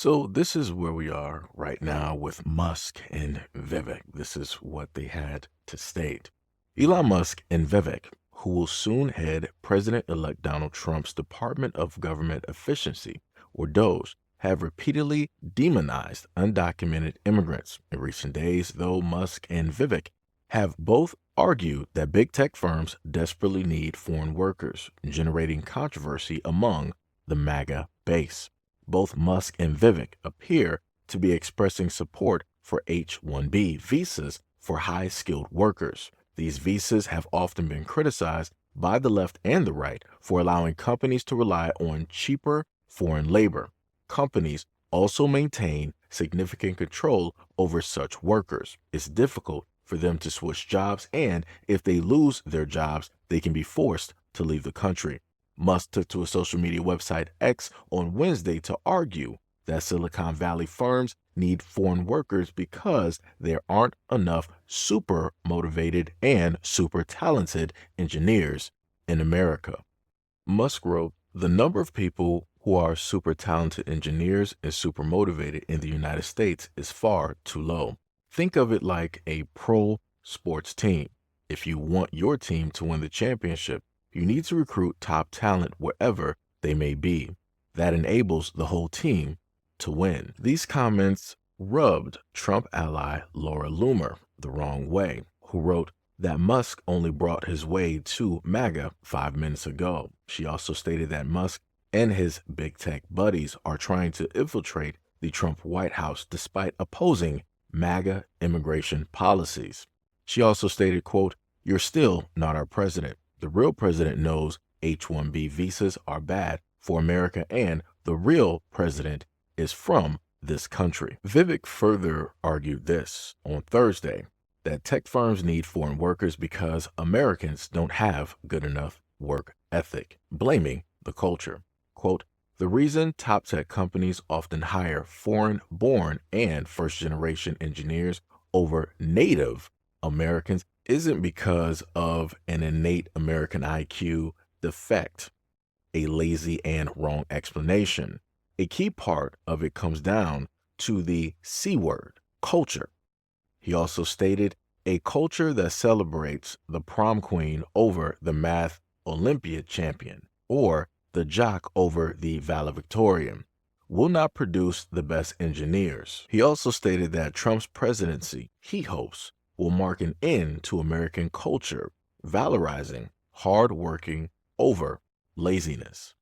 So this is where we are right now with Musk and Vivek. This is what they had to state. Elon Musk and Vivek, who will soon head President-elect Donald Trump's Department of Government Efficiency, or DOGE, have repeatedly demonized undocumented immigrants. In recent days, though, Musk and Vivek have both argued that big tech firms desperately need foreign workers, generating controversy among the MAGA base. Both Musk and Vivek appear to be expressing support for H-1B visas for high-skilled workers. These visas have often been criticized by the left and the right for allowing companies to rely on cheaper foreign labor. Companies also maintain significant control over such workers. It's difficult for them to switch jobs, and if they lose their jobs, they can be forced to leave the country. Musk took to a social media website X on Wednesday to argue that Silicon Valley firms need foreign workers because there aren't enough super motivated and super talented engineers in America. Musk wrote, "The number of people who are super talented engineers and super motivated in the United States is far too low. Think of it like a pro sports team. If you want your team to win the championship, you need to recruit top talent wherever they may be. That enables the whole team to win." These comments rubbed Trump ally Laura Loomer the wrong way, who wrote that Musk only brought his way to MAGA 5 minutes ago. She also stated that Musk and his big tech buddies are trying to infiltrate the Trump White House despite opposing MAGA immigration policies. She also stated, quote, "You're still not our president. The real president knows H-1B visas are bad for America, and the real president is from this country." Vivek further argued this on Thursday, that tech firms need foreign workers because Americans don't have good enough work ethic, blaming the culture. Quote, "The reason top tech companies often hire foreign-born and first-generation engineers over native Americans isn't because of an innate American IQ defect, a lazy and wrong explanation. A key part of it comes down to the C word, culture." He also stated, "A culture that celebrates the prom queen over the math Olympiad champion or the jock over the valedictorian will not produce the best engineers." He also stated that Trump's presidency, he hopes, will mark an end to American culture, valorizing hard working over laziness.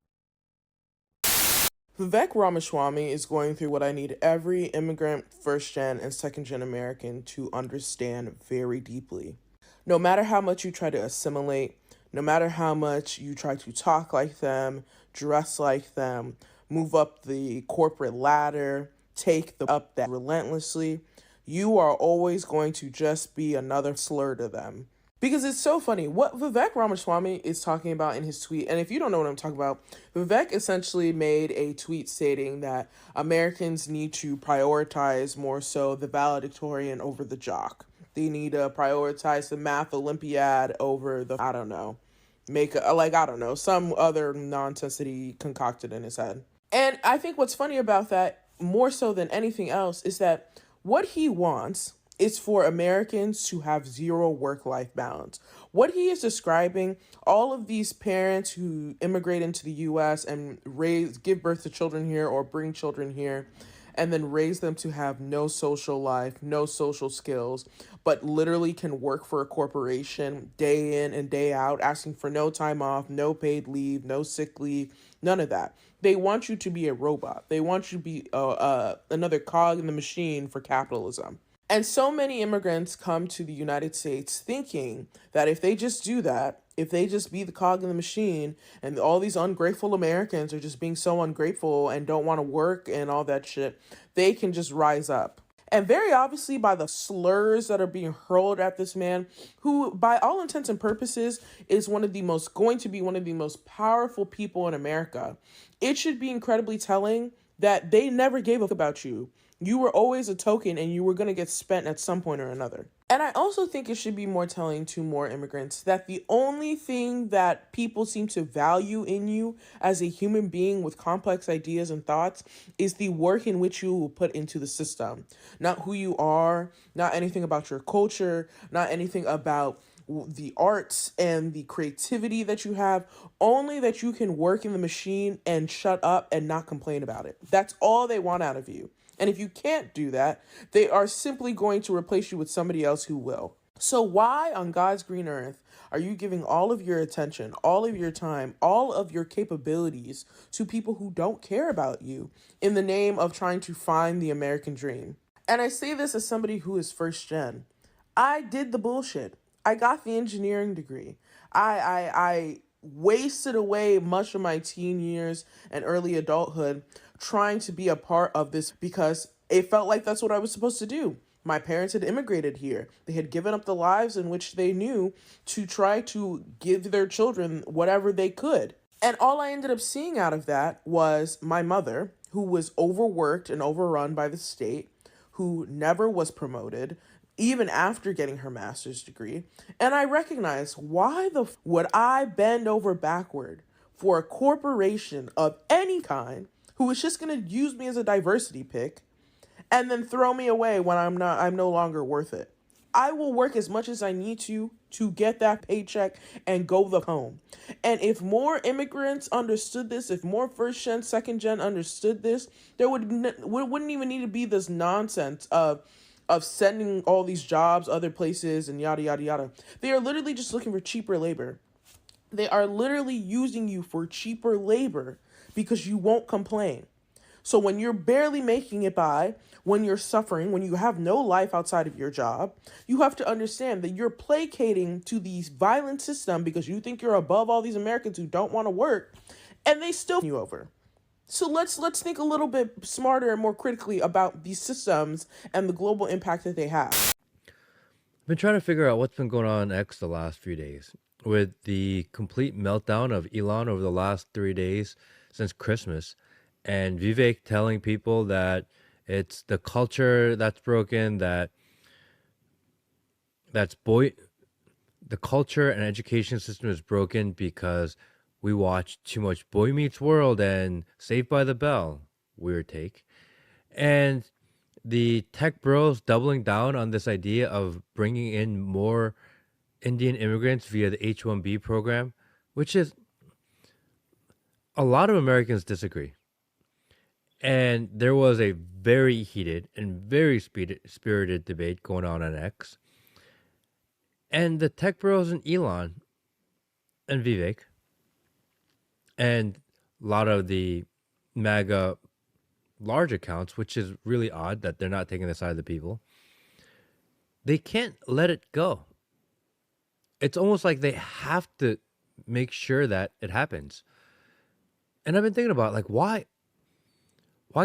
Vivek Ramaswamy is going through what I need every immigrant, first gen, and second gen American to understand very deeply. No matter how much you try to assimilate, no matter how much you try to talk like them, dress like them, move up the corporate ladder, take the up that relentlessly, you are always going to just be another slur to them. Because it's so funny what Vivek Ramaswamy is talking about in his tweet. And if you don't know what I'm talking about, Vivek essentially made a tweet stating that Americans need to prioritize more so the valedictorian over the jock. They need to prioritize the math Olympiad over the, I don't know, I don't know, some other nonsense that he concocted in his head. And I think what's funny about that, more so than anything else, is that what he wants is for Americans to have zero work-life balance. What he is describing, all of these parents who immigrate into the U.S. and give birth to children here or bring children here, and then raise them to have no social life, no social skills, but literally can work for a corporation day in and day out, asking for no time off, no paid leave, no sick leave, none of that. They want you to be a robot. They want you to be another cog in the machine for capitalism. And so many immigrants come to the United States thinking that if they just do that, if they just be the cog in the machine, and all these ungrateful Americans are just being so ungrateful and don't want to work and all that shit, they can just rise up. And very obviously by the slurs that are being hurled at this man, who by all intents and purposes is going to be one of the most powerful people in America, it should be incredibly telling that they never gave a fuck about you. You were always a token and you were going to get spent at some point or another. And I also think it should be more telling to more immigrants that the only thing that people seem to value in you as a human being with complex ideas and thoughts is the work in which you will put into the system. Not who you are, not anything about your culture, not anything about the arts and the creativity that you have, only that you can work in the machine and shut up and not complain about it. That's all they want out of you. And if you can't do that, they are simply going to replace you with somebody else who will. So, why on God's green earth are you giving all of your attention, all of your time, all of your capabilities to people who don't care about you in the name of trying to find the American dream? And I say this as somebody who is first gen. I did the bullshit. I got the engineering degree. I wasted away much of my teen years and early adulthood trying to be a part of this because it felt like that's what I was supposed to do. My parents had immigrated here. They had given up the lives in which they knew to try to give their children whatever they could. And all I ended up seeing out of that was my mother, who was overworked and overrun by the state, who never was promoted, even after getting her master's degree. And I recognized, why the would I bend over backward for a corporation of any kind who is just going to use me as a diversity pick and then throw me away when I'm no longer worth it? I will work as much as I need to get that paycheck and go the home. And if more immigrants understood this, if more first gen, second gen understood this, there wouldn't even need to be this nonsense of sending all these jobs other places and yada yada yada. They are literally just looking for cheaper labor. They are literally using you for cheaper labor because you won't complain. So when you're barely making it by, when you're suffering, when you have no life outside of your job, you have to understand that you're placating to the violent system because you think you're above all these Americans who don't want to work, and they still you over. So let's think a little bit smarter and more critically about these systems and the global impact that they have. I've been trying to figure out what's been going on in X the last few days with the complete meltdown of Elon over the last 3 days since Christmas, and Vivek telling people that it's the culture that's broken, the culture and education system is broken because we watch too much Boy Meets World and Saved by the Bell. Weird take. And the tech bros doubling down on this idea of bringing in more Indian immigrants via the H-1B program, which is a lot of Americans disagree. And there was a very heated and very spirited debate going on X. And the tech bros and Elon and Vivek and a lot of the MAGA large accounts, which is really odd that they're not taking the side of the people, they can't let it go. It's almost like they have to make sure that it happens. And I've been thinking about, like, why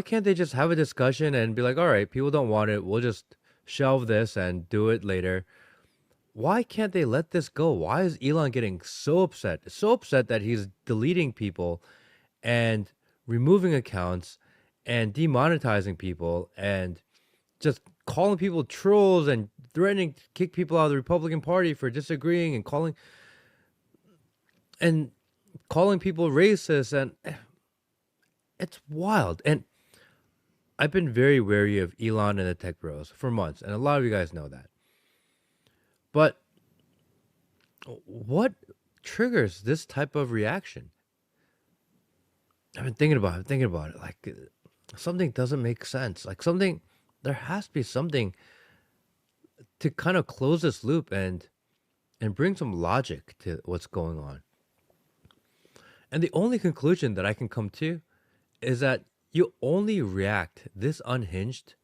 can't they just have a discussion and be like, all right, people don't want it, we'll just shelve this and do it later? Why can't they let this go? Why is Elon getting so upset? So upset that he's deleting people and removing accounts and demonetizing people and just calling people trolls and threatening to kick people out of the Republican Party for disagreeing and calling people racist. And it's wild. And I've been very wary of Elon and the tech bros for months, and a lot of you guys know that. But what triggers this type of reaction? I've been thinking about it. Like, something doesn't make sense. Like, there has to be something to kind of close this loop and bring some logic to what's going on. And the only conclusion that I can come to is that you only react this unhinged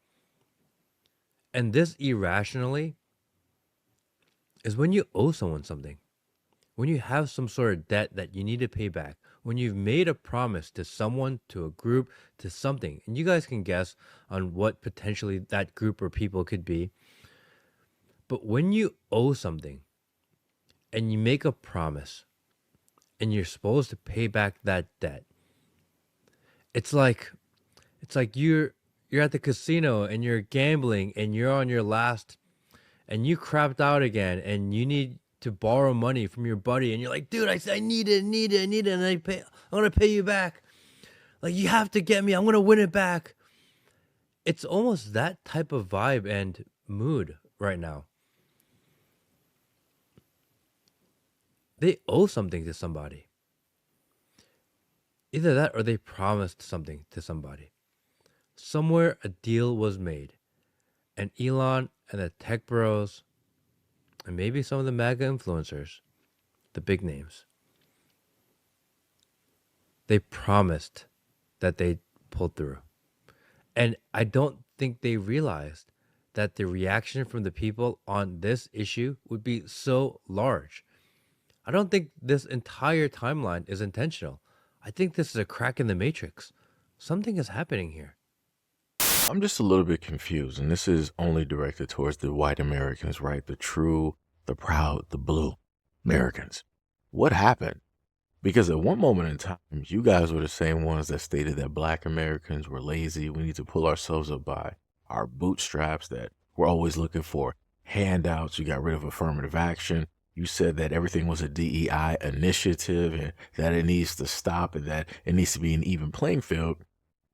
and this irrationally is when you owe someone something, when you have some sort of debt that you need to pay back, when you've made a promise to someone, to a group, to something, and you guys can guess on what potentially that group or people could be. But when you owe something and you make a promise and you're supposed to pay back that debt, it's like you're at the casino and you're gambling and you're on your last and you crapped out again and you need to borrow money from your buddy and you're like, dude, I need it, and I'm gonna pay you back. Like, you have to get me, I'm gonna win it back. It's almost that type of vibe and mood right now. They owe something to somebody. Either that or they promised something to somebody. Somewhere a deal was made. And Elon and the tech bros, and maybe some of the MAGA influencers, the big names, they promised that they pulled through. And I don't think they realized that the reaction from the people on this issue would be so large. I don't think this entire timeline is intentional. I think this is a crack in the matrix. Something is happening here. I'm just a little bit confused, and this is only directed towards the white Americans, right? The true, the proud, the blue Americans. What happened? Because at one moment in time, you guys were the same ones that stated that black Americans were lazy. We need to pull ourselves up by our bootstraps, that we're always looking for handouts. You got rid of affirmative action. You said that everything was a DEI initiative and that it needs to stop and that it needs to be an even playing field,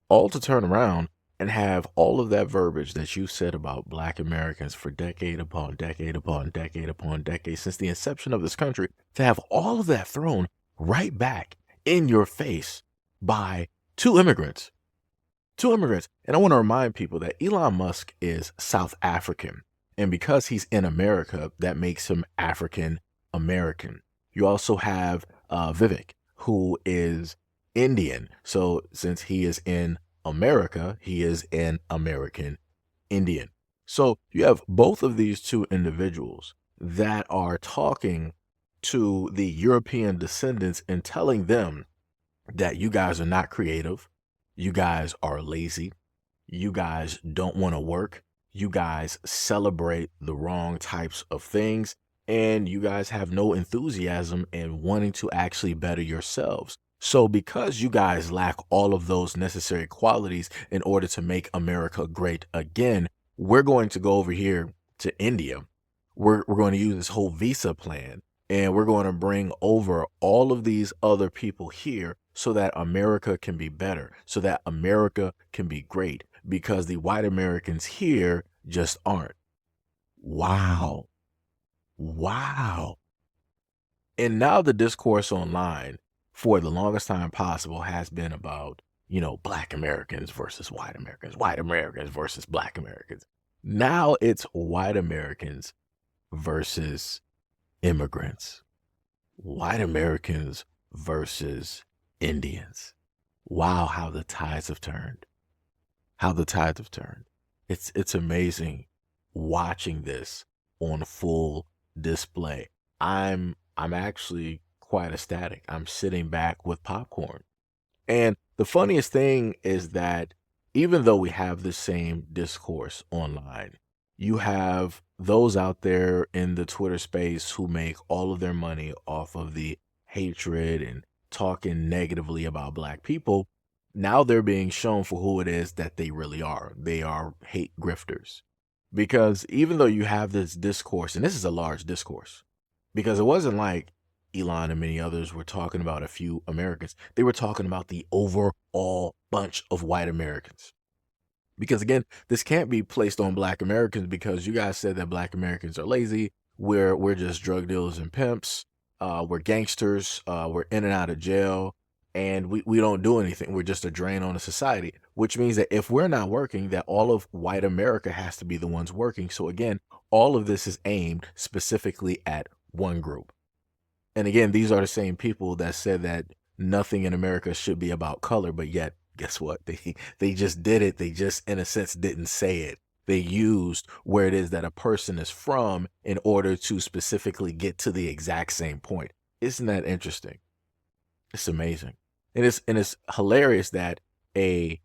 all to turn around and have all of that verbiage that you said about black Americans for decade upon decade upon decade upon decade since the inception of this country, to have all of that thrown right back in your face by two immigrants. Two immigrants. And I want to remind people that Elon Musk is South African. And because he's in America, that makes him African American. You also have Vivek, who is Indian. So since he is in America, he is an American Indian. So you have both of these two individuals that are talking to the European descendants and telling them that you guys are not creative, you guys are lazy, you guys don't want to work, you guys celebrate the wrong types of things, and you guys have no enthusiasm in wanting to actually better yourselves. So because you guys lack all of those necessary qualities in order to make America great again, we're going to go over here to India. We're going to use this whole visa plan, and we're going to bring over all of these other people here so that America can be better, so that America can be great, because the white Americans here just aren't. Wow. Wow. And now the discourse online for the longest time possible has been about, black Americans versus white Americans versus black Americans. Now it's white Americans versus immigrants, white Americans versus Indians. Wow, how the tides have turned. How the tides have turned. It's amazing watching this on full display. I'm actually quite ecstatic. I'm sitting back with popcorn. And the funniest thing is that even though we have the same discourse online, you have those out there in the Twitter space who make all of their money off of the hatred and talking negatively about black people. Now they're being shown for who it is that they really are. They are hate grifters. Because even though you have this discourse, and this is a large discourse, because it wasn't like Elon and many others were talking about a few Americans. They were talking about the overall bunch of white Americans. Because again, this can't be placed on black Americans because you guys said that black Americans are lazy. We're just drug dealers and pimps. We're gangsters. We're in and out of jail. And we don't do anything. We're just a drain on the society, which means that if we're not working, that all of white America has to be the ones working. So again, all of this is aimed specifically at one group. And again, these are the same people that said that nothing in America should be about color, but yet, guess what? They just did it. They just, in a sense, didn't say it. They used where it is that a person is from in order to specifically get to the exact same point. Isn't that interesting? It's amazing. And it's hilarious that a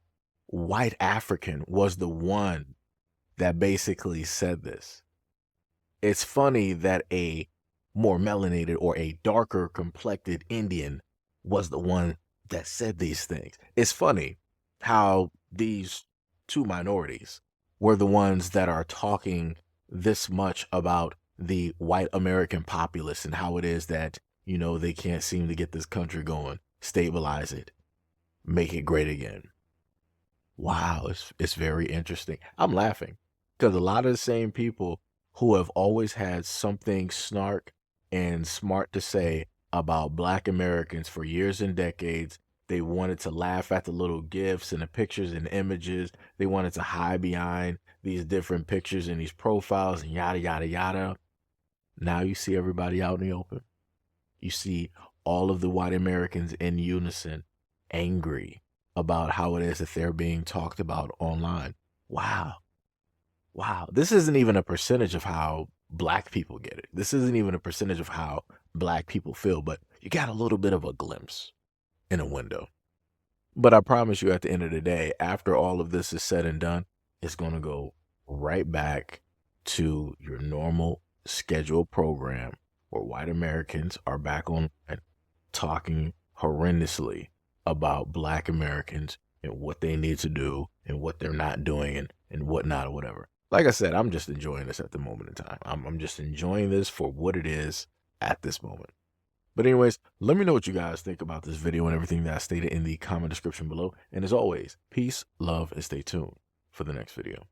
white African was the one that basically said this. It's funny that a more melanated or a darker complected Indian was the one that said these things. It's funny how these two minorities were the ones that are talking this much about the white American populace and how it is that, you know, they can't seem to get this country going, stabilize it, make it great again. Wow, it's very interesting. I'm laughing because a lot of the same people who have always had something snark and smart to say about Black Americans for years and decades, they wanted to laugh at the little gifs and the pictures and images. They wanted to hide behind these different pictures and these profiles and yada, yada, yada. Now you see everybody out in the open. You see all of the white Americans in unison, angry about how it is that they're being talked about online. Wow. Wow. This isn't even a percentage of how Black people get it. This isn't even a percentage of how Black people feel, but you got a little bit of a glimpse in a window. But I promise you, at the end of the day, after all of this is said and done, it's going to go right back to your normal scheduled program where white Americans are back on and talking horrendously about Black Americans and what they need to do and what they're not doing and whatnot or whatever. Like I said, I'm just enjoying this at the moment in time. I'm just enjoying this for what it is at this moment. But anyways, let me know what you guys think about this video and everything that I stated in the comment description below. And as always, peace, love, and stay tuned for the next video.